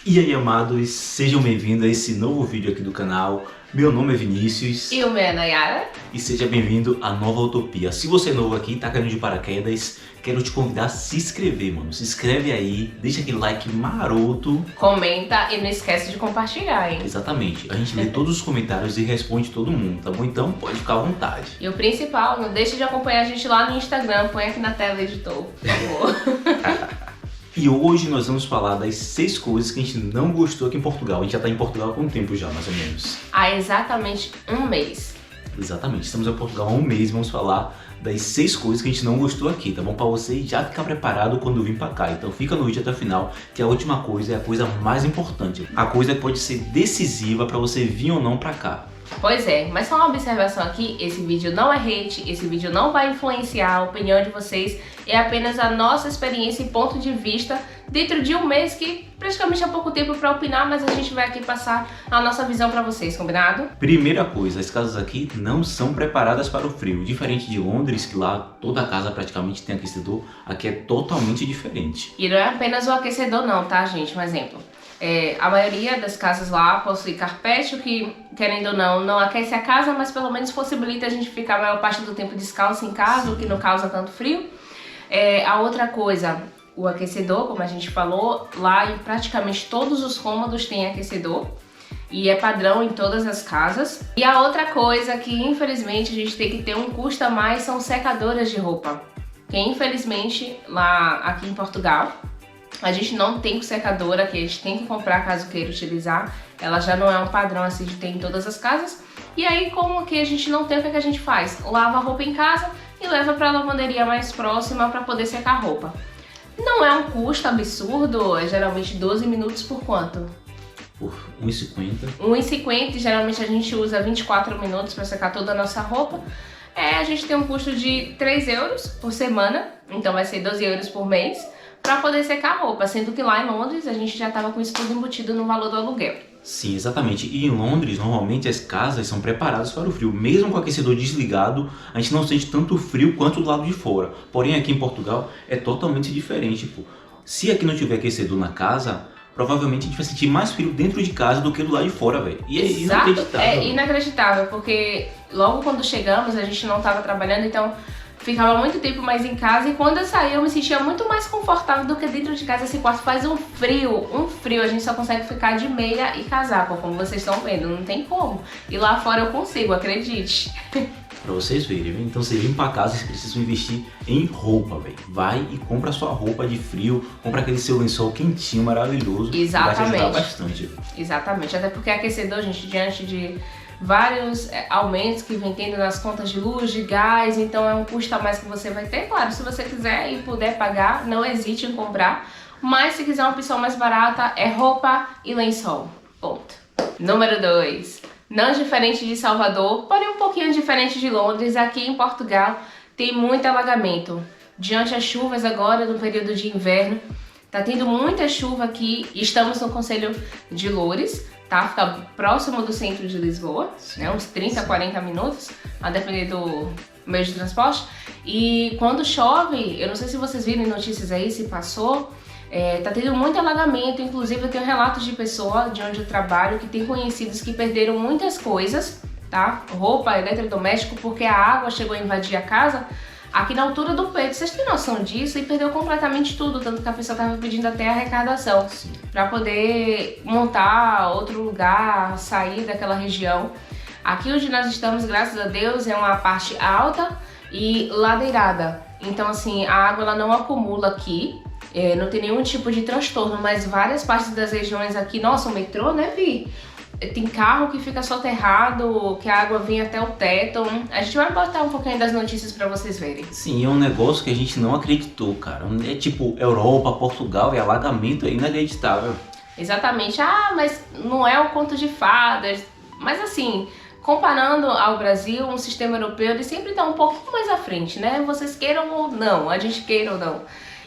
E aí, amados, sejam bem-vindos a esse novo vídeo aqui do canal. Meu nome é Vinícius. E o meu é Nayara. E seja bem-vindo à Nova Utopia. Se você é novo aqui, tá caindo de paraquedas, quero te convidar a se inscrever, mano. Se inscreve aí, deixa aquele like maroto. Comenta e não esquece de compartilhar, hein? Exatamente, a gente lê todos os comentários e responde todo mundo, tá bom? Então pode ficar à vontade. E o principal, não deixe de acompanhar a gente lá no Instagram. Põe aqui na tela, editor, por favor. E hoje nós vamos falar das 6 coisas que a gente não gostou aqui em Portugal. A gente já tá em Portugal há quanto tempo já, mais ou menos? Há exatamente um mês. Exatamente, estamos em Portugal há um mês, vamos falar das 6 coisas que a gente não gostou aqui, tá bom? Pra você já ficar preparado quando vir pra cá. Então fica no vídeo até o final, que a última coisa é a coisa mais importante. A coisa que pode ser decisiva pra você vir ou não pra cá. Pois é, mas só uma observação aqui, esse vídeo não é hate, esse vídeo não vai influenciar a opinião de vocês, é apenas a nossa experiência e ponto de vista dentro de um mês que praticamente é pouco tempo para opinar, mas a gente vai aqui passar a nossa visão para vocês, combinado? Primeira coisa, as casas aqui não são preparadas para o frio, diferente de Londres, que lá toda casa praticamente tem aquecedor, aqui é totalmente diferente. E não é apenas o aquecedor não, tá gente? Um exemplo. A maioria das casas lá possui carpete, o que, querendo ou não aquece a casa, mas pelo menos possibilita a gente ficar a maior parte do tempo descalço em casa, o que não causa tanto frio. A outra coisa, o aquecedor, como a gente falou, lá em praticamente todos os cômodos tem aquecedor. E é padrão em todas as casas. E a outra coisa que infelizmente a gente tem que ter um custo a mais são secadoras de roupa. Que infelizmente lá aqui em Portugal a gente não tem secadora, que a gente tem que comprar caso queira utilizar. Ela já não é um padrão assim de ter em todas as casas. E aí, como aqui a gente não tem, o que a gente faz? Lava a roupa em casa e leva para a lavanderia mais próxima para poder secar a roupa. Não é um custo absurdo, é geralmente 12 minutos por quanto? Por 1,50. 1,50, geralmente a gente usa 24 minutos para secar toda a nossa roupa. A gente tem um custo de 3 euros por semana, então vai ser 12 euros por mês, para poder secar a roupa, sendo que lá em Londres a gente já estava com isso tudo embutido no valor do aluguel. Sim, exatamente. E em Londres, normalmente as casas são preparadas para o frio. Mesmo com o aquecedor desligado, a gente não sente tanto frio quanto do lado de fora. Porém, aqui em Portugal é totalmente diferente. Pô. Se aqui não tiver aquecedor na casa, provavelmente a gente vai sentir mais frio dentro de casa do que do lado de fora, velho. E é inacreditável. É inacreditável, porque logo quando chegamos a gente não estava trabalhando, então ficava muito tempo mais em casa e quando eu saí eu me sentia muito mais confortável do que dentro de casa. Esse quarto faz um frio, a gente só consegue ficar de meia e casaco, como vocês estão vendo, não tem como. E lá fora eu consigo, acredite. Pra vocês verem, viu? Então você vem pra casa, vocês precisam investir em roupa, velho. Vai e compra sua roupa de frio, compra aquele seu lençol quentinho, maravilhoso. Exatamente. Vai te ajudar bastante. Exatamente, até porque aquecedor, gente, diante de vários aumentos que vem tendo nas contas de luz, de gás, então é um custo a mais que você vai ter. Claro, se você quiser e puder pagar, não hesite em comprar, mas se quiser uma opção mais barata, é roupa e lençol, ponto. Número 2, não diferente de Salvador, porém um pouquinho diferente de Londres, aqui em Portugal tem muito alagamento. Diante as chuvas agora, no período de inverno, tá tendo muita chuva aqui, estamos no Concelho de Loures, tá? Fica próximo do centro de Lisboa, né? Uns 30, 40 minutos, a depender do meio de transporte. E quando chove, eu não sei se vocês viram em notícias aí, se passou, tá tendo muito alagamento. Inclusive eu tenho relatos de pessoa de onde eu trabalho que tem conhecidos que perderam muitas coisas, tá? Roupa, eletrodoméstico, porque a água chegou a invadir a casa aqui na altura do peito. Vocês têm noção disso? E perdeu completamente tudo, tanto que a pessoa estava pedindo até arrecadação para poder montar outro lugar, sair daquela região. Aqui onde nós estamos, graças a Deus, é uma parte alta e ladeirada. Então assim, a água ela não acumula aqui, não tem nenhum tipo de transtorno, mas várias partes das regiões aqui, nossa, o metrô, né, Vi? Tem carro que fica soterrado, que a água vem até o teto. A gente vai botar um pouquinho das notícias pra vocês verem. Sim, é um negócio que a gente não acreditou, cara. É tipo Europa, Portugal e alagamento é inacreditável. Exatamente. Ah, mas não é um conto de fadas. Mas assim, comparando ao Brasil, um sistema europeu, ele sempre tá um pouquinho mais à frente, né? Vocês queiram ou não, a gente queira ou não.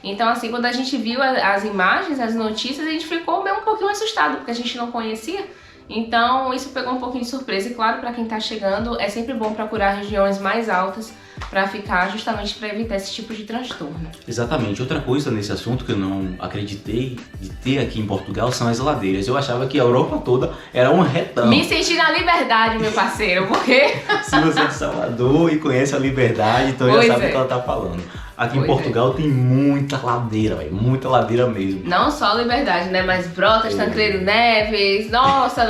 Então assim, quando a gente viu as imagens, as notícias, a gente ficou meio um pouquinho assustado, porque a gente não conhecia. Então isso pegou um pouquinho de surpresa e claro, para quem está chegando é sempre bom procurar regiões mais altas para ficar justamente para evitar esse tipo de transtorno. Exatamente. Outra coisa nesse assunto que eu não acreditei de ter aqui em Portugal são as geladeiras. Eu achava que a Europa toda era um retão. Me senti na liberdade, meu parceiro, porque... Se você é de Salvador e conhece a Liberdade, então já sabe o que ela tá falando. Aqui em Portugal tem muita ladeira, velho, muita ladeira mesmo. Não só a Liberdade, né, mas Brotas, Tancredo Neves, nossa.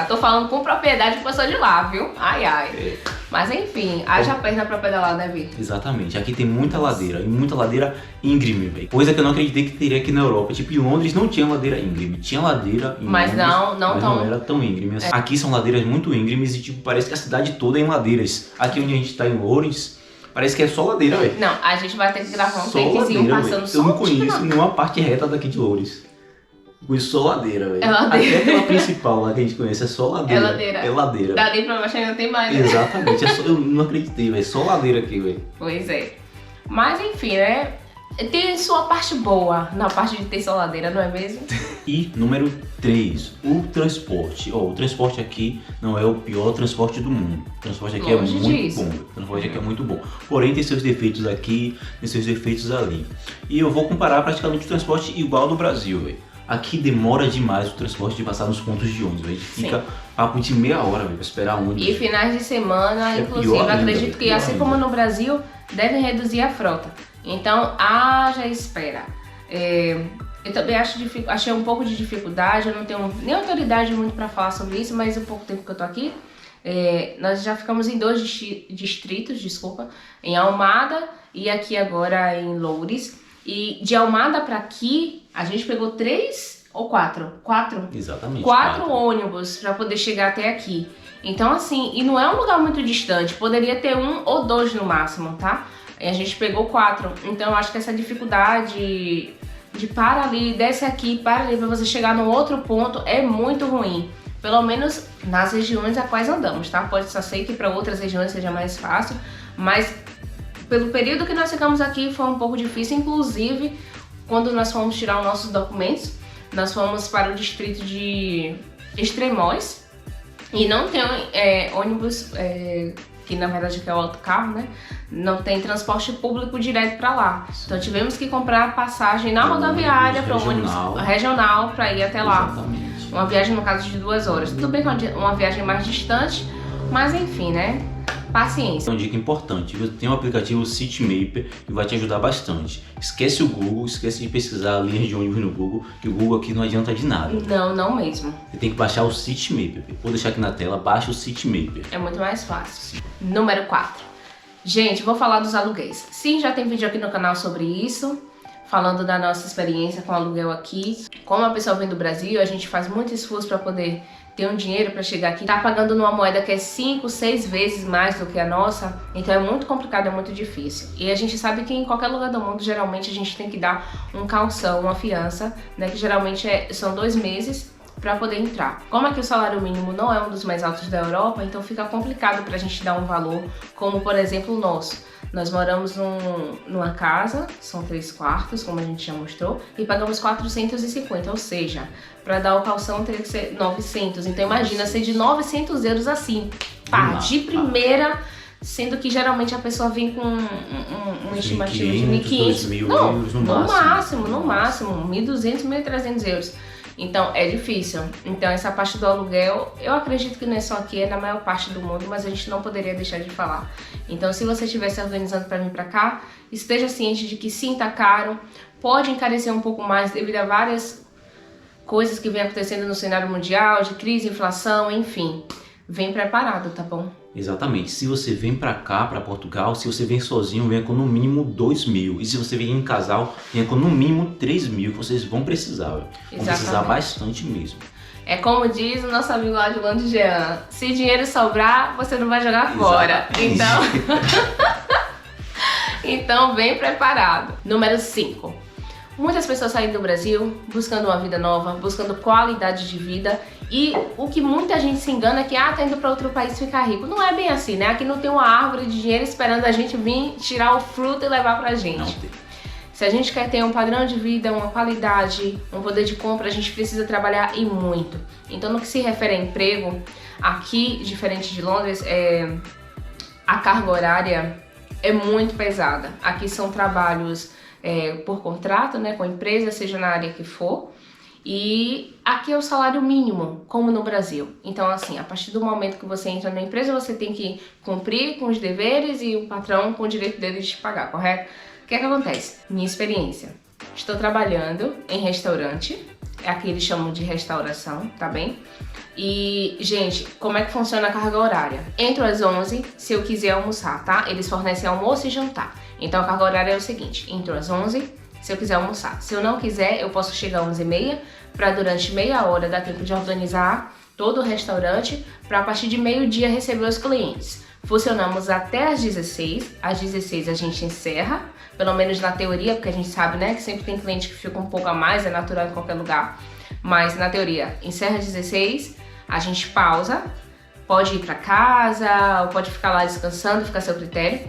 Tô falando com propriedade porque eu sou de lá, viu? Ai. Mas enfim, haja perna pra pedalar, né, Vitor? Exatamente, aqui tem muita ladeira, e muita ladeira íngreme, velho. Coisa que eu não acreditei que teria aqui na Europa. Tipo, em Londres não tinha ladeira íngreme, tinha ladeira em mas Londres, mas não era tão íngreme. Assim. Aqui são ladeiras muito íngremes e tipo, parece que a cidade toda é em ladeiras. Aqui onde a gente tá em Loures, parece que é só ladeira, velho. Não, a gente vai ter que gravar um takezinho passando só. Eu não conheço nenhuma parte reta daqui de Loures. Conheço só ladeira, velho. É ladeira. Até aquela principal lá que a gente conhece é só ladeira. É ladeira. Dali pra baixo ainda tem mais, né? Exatamente. Eu não acreditei, velho. Só ladeira aqui, velho. Pois é. Mas enfim, né? Tem sua parte boa na parte de ter só ladeira, não é mesmo? E número 3, o transporte. O transporte aqui não é o pior transporte do mundo. O transporte aqui Longe é muito disso. bom. O transporte aqui é muito bom. Porém, tem seus defeitos aqui, tem seus defeitos ali. E eu vou comparar praticamente o transporte igual do Brasil, velho. Aqui demora demais o transporte de passar nos pontos de ônibus. A gente fica papo de meia hora, velho, pra esperar ônibus. E finais de semana, inclusive, acredito que assim como no Brasil, devem reduzir a frota. Então, haja espera. Eu também achei um pouco de dificuldade, eu não tenho nem autoridade muito para falar sobre isso, mas o pouco tempo que eu tô aqui, nós já ficamos em 2 distritos, em Almada e aqui agora em Loures. E de Almada para aqui, a gente pegou 3 ou 4? 4? Exatamente. 4 ônibus para poder chegar até aqui. Então assim, e não é um lugar muito distante, poderia ter 1 ou 2 no máximo, tá? E a gente pegou 4, então eu acho que essa dificuldade de para ali, desce aqui, para ali, para você chegar no outro ponto é muito ruim. Pelo menos nas regiões a quais andamos, tá? Pode ser que para outras regiões seja mais fácil, mas pelo período que nós ficamos aqui foi um pouco difícil, inclusive quando nós fomos tirar os nossos documentos, nós fomos para o distrito de Extremóis e não tem ônibus, que na verdade aqui é o autocarro, né? Não tem transporte público direto para lá. Então tivemos que comprar passagem na rodoviária para o ônibus regional para ir até lá. Exatamente. Uma viagem no caso de 2 horas. Tudo bem que é uma viagem mais distante, mas enfim, né? Paciência. Uma dica importante, tem um aplicativo Citymapper que vai te ajudar bastante. Esquece o Google, esquece de pesquisar linhas de ônibus no Google, que o Google aqui não adianta de nada. Não mesmo. Você tem que baixar o Citymapper. Vou deixar aqui na tela, baixa o Citymapper. É muito mais fácil. Número 4. Gente, vou falar dos aluguéis. Sim, já tem vídeo aqui no canal sobre isso, falando da nossa experiência com aluguel aqui. Como a pessoa vem do Brasil, a gente faz muito esforço para poder ter um dinheiro para chegar aqui, tá pagando numa moeda que é 5, 6 vezes mais do que a nossa, então é muito complicado, é muito difícil. E a gente sabe que em qualquer lugar do mundo, geralmente a gente tem que dar um calção, uma fiança, né, que geralmente são 2 meses para poder entrar. Como aqui o salário mínimo não é um dos mais altos da Europa, então fica complicado pra gente dar um valor, como por exemplo o nosso. Nós moramos numa casa, são 3 quartos, como a gente já mostrou, e pagamos 450, ou seja, para dar o calção teria que ser 900. Então imagina ser de 900 euros assim, pá, de primeira, sendo que geralmente a pessoa vem com uma estimativa de 1.500, 2.000 euros no máximo, 1.200, 1.300 euros. Então é difícil. Então essa parte do aluguel, eu acredito que não é só aqui, é na maior parte do mundo, mas a gente não poderia deixar de falar. Então se você estiver se organizando para vir para cá, esteja ciente de que sim, tá caro, pode encarecer um pouco mais devido a várias coisas que vem acontecendo no cenário mundial, de crise, inflação, enfim. Vem preparado, tá bom? Exatamente. Se você vem pra cá, pra Portugal, se você vem sozinho, venha com no mínimo 2.000. E se você vem em casal, venha com no mínimo 3.000, que vocês vão precisar. Vão precisar bastante mesmo. É como diz o nosso amigo lá de Londres, Jean, se dinheiro sobrar, você não vai jogar fora. Então vem preparado. Número 5. Muitas pessoas saem do Brasil buscando uma vida nova, buscando qualidade de vida, e o que muita gente se engana é que tá indo para outro país ficar rico. Não é bem assim, né? Aqui não tem uma árvore de dinheiro esperando a gente vir tirar o fruto e levar pra gente. Não tem. Se a gente quer ter um padrão de vida, uma qualidade, um poder de compra, a gente precisa trabalhar e muito. Então no que se refere a emprego, aqui, diferente de Londres, a carga horária é muito pesada. Aqui são trabalhos por contrato, né, com a empresa, seja na área que for. E aqui é o salário mínimo, como no Brasil. Então, assim, a partir do momento que você entra na empresa, você tem que cumprir com os deveres e o patrão com o direito dele de te pagar, correto? O que é que acontece? Minha experiência. Estou trabalhando em restaurante, aqui eles chamam de restauração, tá bem? E, gente, como é que funciona a carga horária? Entro às 11, se eu quiser almoçar, tá? Eles fornecem almoço e jantar. Então, a carga horária é o seguinte, entro às 11, se eu quiser almoçar. Se eu não quiser, eu posso chegar às 11h30, para durante meia hora dar tempo de organizar todo o restaurante, para a partir de meio-dia receber os clientes. Funcionamos até às 16, às 16 a gente encerra, pelo menos na teoria, porque a gente sabe, né, que sempre tem cliente que fica um pouco a mais, é natural em qualquer lugar. Mas na teoria, encerra às 16, a gente pausa, pode ir para casa, ou pode ficar lá descansando, fica a seu critério.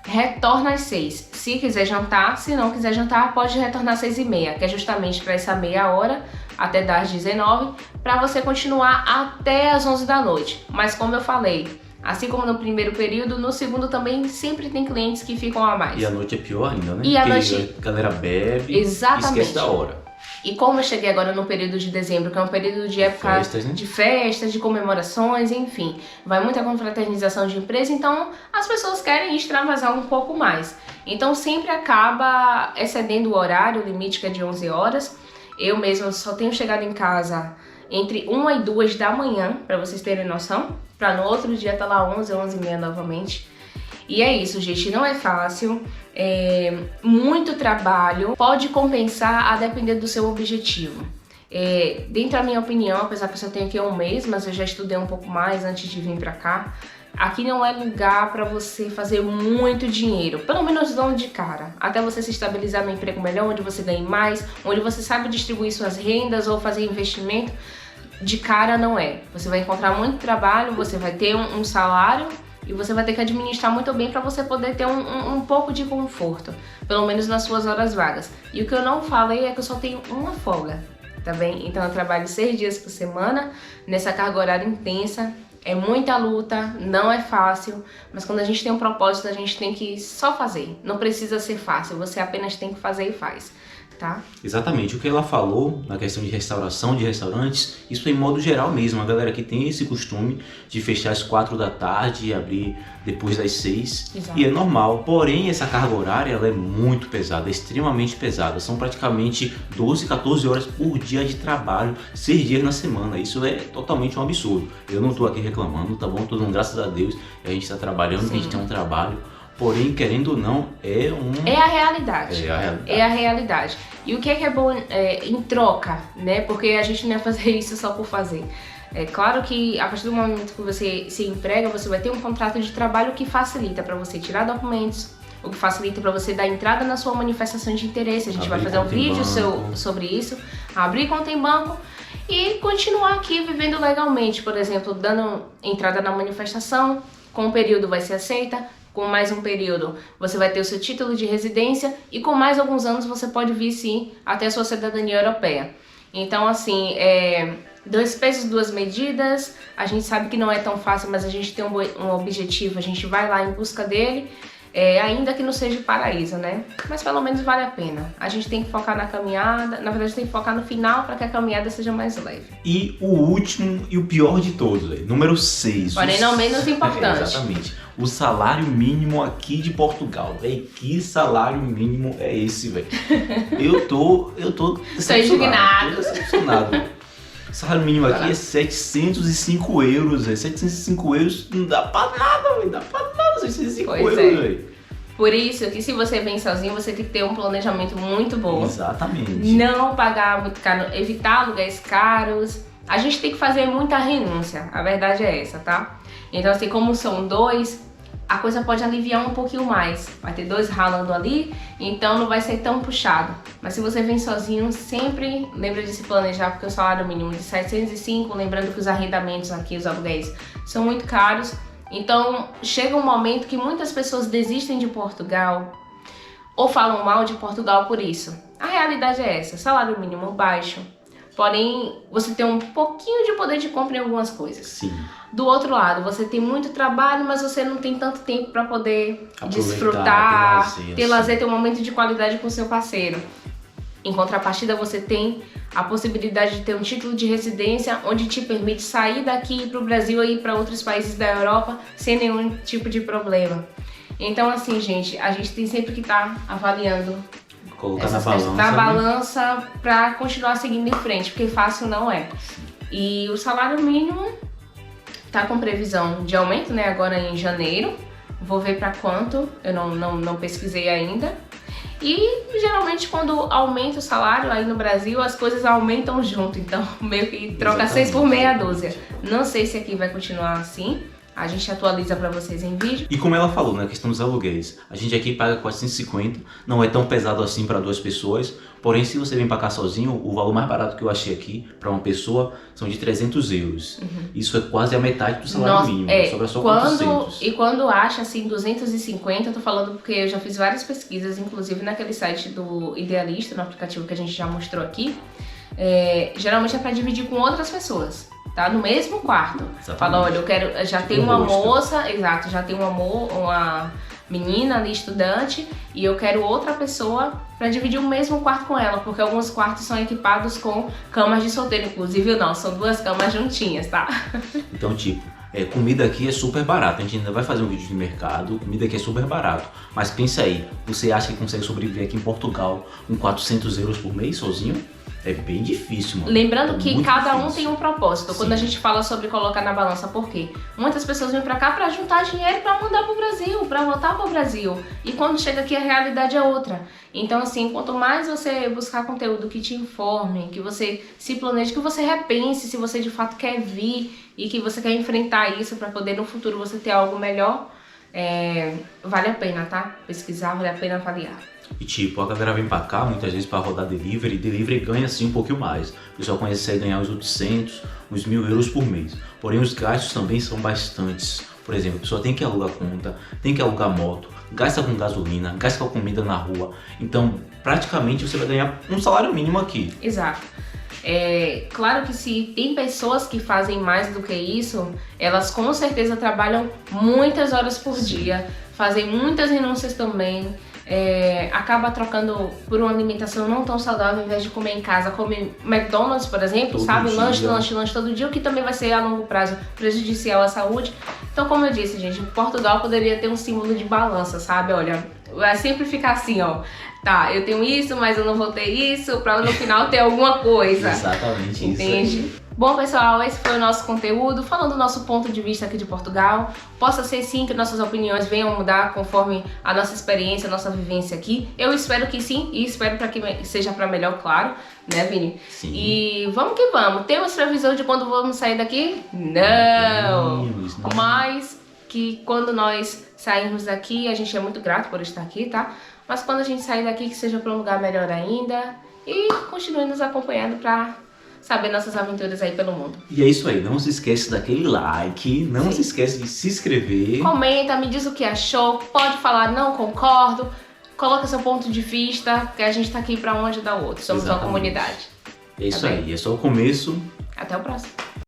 Retorna às 6. Se quiser jantar, se não quiser jantar, pode retornar às 6h30, que é justamente para essa meia hora, até dar às 19, para você continuar até às 11 da noite. Mas como eu falei, assim como no primeiro período, no segundo também sempre tem clientes que ficam a mais. E a noite é pior ainda, né? E a noite... a galera bebe e Exatamente. esquece da hora. E como eu cheguei agora no período de dezembro, que é um período de época festas, né? de festas, de comemorações, enfim, vai muita confraternização de empresa, então as pessoas querem extravasar um pouco mais. Então sempre acaba excedendo o horário, o limite que é de 11 horas. Eu mesma só tenho chegado em casa entre 1 e 2 da manhã, para vocês terem noção, para no outro dia estar lá 11, 11h30 novamente. E é isso, gente, não é fácil, muito trabalho, pode compensar a depender do seu objetivo. Dentro da minha opinião, apesar que eu só tenho aqui 1 mês, mas eu já estudei um pouco mais antes de vir pra cá, aqui não é lugar pra você fazer muito dinheiro, pelo menos não de cara, até você se estabilizar no emprego melhor, onde você ganhe mais, onde você sabe distribuir suas rendas ou fazer investimento, de cara não é. Você vai encontrar muito trabalho, você vai ter um salário, e você vai ter que administrar muito bem para você poder ter um pouco de conforto, pelo menos nas suas horas vagas. E o que eu não falei é que eu só tenho uma folga, tá bem? Então eu trabalho 6 dias por semana, nessa carga horária intensa, é muita luta, não é fácil, mas quando a gente tem um propósito, a gente tem que só fazer. Não precisa ser fácil, você apenas tem que fazer e faz. Tá? Exatamente, o que ela falou na questão de restauração de restaurantes, isso é em modo geral mesmo, a galera que tem esse costume de fechar às 4 da tarde e abrir depois das 6. Exato. E é normal, porém essa carga horária ela é muito pesada, é extremamente pesada, são praticamente 12, 14 horas por dia de trabalho, 6 dias na semana, isso é totalmente um absurdo. Eu não tô aqui reclamando, tá bom? Tô dando graças a Deus, a gente tá trabalhando, a gente tem um trabalho. Porém, querendo ou não, é a realidade. É a realidade. É a realidade. E o que é bom em troca, né? Porque a gente não é fazer isso só por fazer. É claro que a partir do momento que você se emprega, você vai ter um contrato de trabalho que facilita para você tirar documentos, o que facilita para você dar entrada na sua manifestação de interesse. A gente vai fazer um vídeo sobre isso, abrir conta em banco e continuar aqui vivendo legalmente. Por exemplo, dando entrada na manifestação, com um período vai ser aceita, com mais um período você vai ter o seu título de residência e com mais alguns anos você pode vir sim até a sua cidadania europeia. Então assim, 2 pesos, 2 medidas, a gente sabe que não é tão fácil, mas a gente tem um objetivo, a gente vai lá em busca dele, ainda que não seja o paraíso, né? Mas pelo menos vale a pena. A gente tem que focar na caminhada, na verdade tem que focar no final para que a caminhada seja mais leve. E o último e o pior de todos, número 6. Porém não menos importante. Exatamente. O salário mínimo aqui de Portugal, velho. Que salário mínimo é esse, velho? Eu tô indignado. Tô decepcionado, velho. O salário mínimo aqui é 705 euros, velho. 705 euros não dá pra nada, velho. Dá pra nada 705 euros, velho. Por isso que se você vem sozinho, você tem que ter um planejamento muito bom. Exatamente. Não pagar muito caro, evitar aluguéis caros. A gente tem que fazer muita renúncia, a verdade é essa, tá? Então assim, como são 2, a coisa pode aliviar um pouquinho mais. Vai ter 2 ralando ali, então não vai ser tão puxado. Mas se você vem sozinho, sempre lembra de se planejar, porque o salário mínimo de 705, lembrando que os arrendamentos aqui, os aluguéis, são muito caros. Então chega um momento que muitas pessoas desistem de Portugal ou falam mal de Portugal por isso. A realidade é essa, salário mínimo baixo, porém você tem um pouquinho de poder de compra em algumas coisas. Sim. Do outro lado, você tem muito trabalho, mas você não tem tanto tempo para poder Aproveitar, desfrutar, ter lazer, assim. ter um momento de qualidade com seu parceiro. Em contrapartida, você tem a possibilidade de ter um título de residência onde te permite sair daqui e ir para o Brasil e ir para outros países da Europa sem nenhum tipo de problema. Então, assim, gente, a gente tem sempre que estar avaliando Colocar essas na questões balança. na balança para continuar seguindo em frente, porque fácil não é. E o salário mínimo tá com previsão de aumento, né, agora em janeiro. Vou ver para quanto, eu não pesquisei ainda. E geralmente quando aumenta o salário aí no Brasil, as coisas aumentam junto, então meio que troca 6 por meia dúzia. Não sei se aqui vai continuar assim, a gente atualiza pra vocês em vídeo. E como ela falou, na questão dos aluguéis, a gente aqui paga 450, não é tão pesado assim para 2 pessoas, porém se você vem para cá sozinho, o valor mais barato que eu achei aqui para uma pessoa são de 300 euros. Isso é quase a metade do salário mínimo, sobra só 400. E quando acha assim 250, eu tô falando porque eu já fiz várias pesquisas, inclusive naquele site do Idealista, no aplicativo que a gente já mostrou aqui, geralmente é para dividir com outras pessoas. Tá no mesmo quarto. Exatamente. Fala, olha, eu quero. Já tem uma moça, exato, já tem uma menina ali, estudante, e eu quero outra pessoa para dividir o mesmo quarto com ela, porque alguns quartos são equipados com camas de solteiro, inclusive não, são 2 camas juntinhas, tá? Então, tipo, comida aqui é super barata. A gente ainda vai fazer um vídeo de mercado. Comida aqui é super barato. Mas pensa aí, você acha que consegue sobreviver aqui em Portugal com 400 euros por mês sozinho? É bem difícil, mano. Lembrando que cada um difícil. tem um propósito. Quando a gente fala sobre colocar na balança, por quê? Muitas pessoas vêm pra cá pra juntar dinheiro pra mandar pro Brasil, pra voltar pro Brasil. E quando chega aqui a realidade é outra. Então, assim, quanto mais você buscar conteúdo que te informe, que você se planeje, que você repense se você de fato quer vir e que você quer enfrentar isso pra poder no futuro você ter algo melhor, vale a pena, tá? Pesquisar, vale a pena avaliar. E tipo, a galera vem pra cá muitas vezes pra rodar delivery ganha assim um pouquinho mais. O pessoal consegue ganhar uns 800, uns 1.000 euros por mês. Porém os gastos também são bastantes. Por exemplo, a pessoa tem que alugar conta, tem que alugar moto, gasta com gasolina, gasta com comida na rua. Então praticamente você vai ganhar um salário mínimo aqui. Exato. Claro que se tem pessoas que fazem mais do que isso, elas com certeza trabalham muitas horas por dia, fazem muitas renúncias também. Acaba trocando por uma alimentação não tão saudável, ao invés de comer em casa, come McDonald's, por exemplo, Todo sabe? dia. Lanche todo dia, o que também vai ser a longo prazo prejudicial à saúde. Então, como eu disse, gente, Portugal poderia ter um símbolo de balança, sabe? Olha, vai sempre ficar assim, ó. Tá, eu tenho isso, mas eu não vou ter isso, pra no final ter alguma coisa. Exatamente. Entende? Isso aí. Bom, pessoal, esse foi o nosso conteúdo, falando do nosso ponto de vista aqui de Portugal. Possa ser sim que nossas opiniões venham mudar conforme a nossa experiência, a nossa vivência aqui. Eu espero que sim, e espero para que seja para melhor, claro, né, Vini? Sim. E vamos que vamos. Temos previsão de quando vamos sair daqui? Não! Mas que quando nós sairmos daqui, a gente é muito grato por estar aqui, tá? Mas quando a gente sair daqui, que seja para um lugar melhor ainda. E continue nos acompanhando para saber nossas aventuras aí pelo mundo. E é isso aí, não se esquece daquele like, não se esquece de se inscrever. Comenta, me diz o que achou, pode falar não concordo, coloca seu ponto de vista, porque a gente tá aqui para um ajudar o outro, somos uma comunidade. É isso aí, é só o começo. Até o próximo.